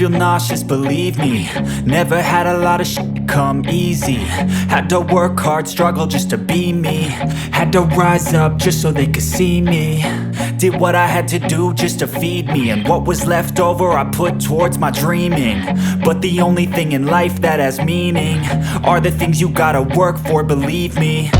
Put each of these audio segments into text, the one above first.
feel nauseous, believe me. Never had a lot of shit come easy. Had to work hard, struggle just to be me. Had to rise up just so they could see me. Did what I had to do just to feed me. And what was left over I put towards my dreaming. But the only thing in life that has meaning are the things you gotta work for, believe me.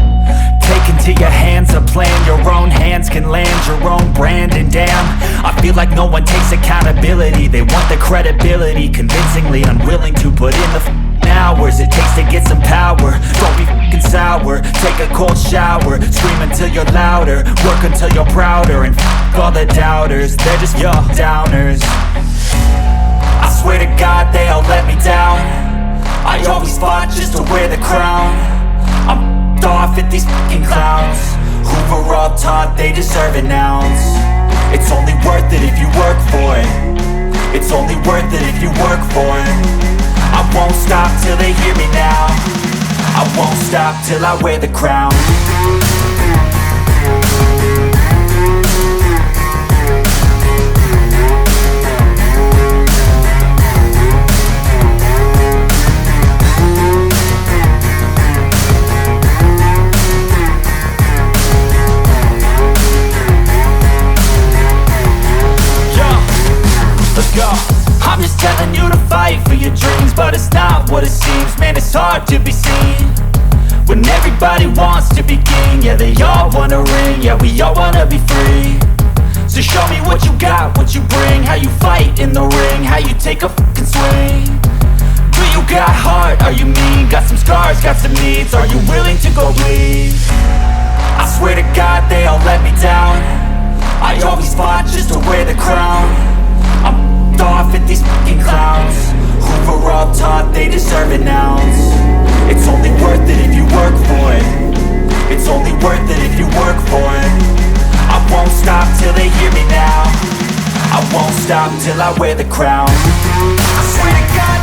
Take into your hands a plan. Your own hands can land your own brand. And damn, I feel like no one takes accountability. They want the credibility, convincingly unwilling to put in the hours it takes to get some power. Don't be f***ing sour. Take a cold shower. Scream until you're louder. Work until you're prouder. And f*** all the doubters, they're just your downers. I swear to God they all let me down. I always fought just to wear the crown. I'm off at these fucking clowns who were all taught they deserve an ounce. It's only worth it if you work for it. It's only worth it if you work for it. I won't stop till they hear me now. I won't stop till I wear the crown. I'm just telling you to fight for your dreams, but it's not what it seems. Man, it's hard to be seen when everybody wants to be king. Yeah, they all wanna ring, yeah, we all wanna be free. So show me what you got, what you bring. How you fight in the ring, how you take a fucking swing. Do you got heart, are you mean? Got some scars, got some needs, are you willing to go bleed? I swear to God they all let me down. I always fought just to wear the crown. I'm off at these fucking clowns who were all taught they deserve an ounce. It's only worth it if you work for it. It's only worth it if you work for it. I won't stop till they hear me now. I won't stop till I wear the crown. I swear to God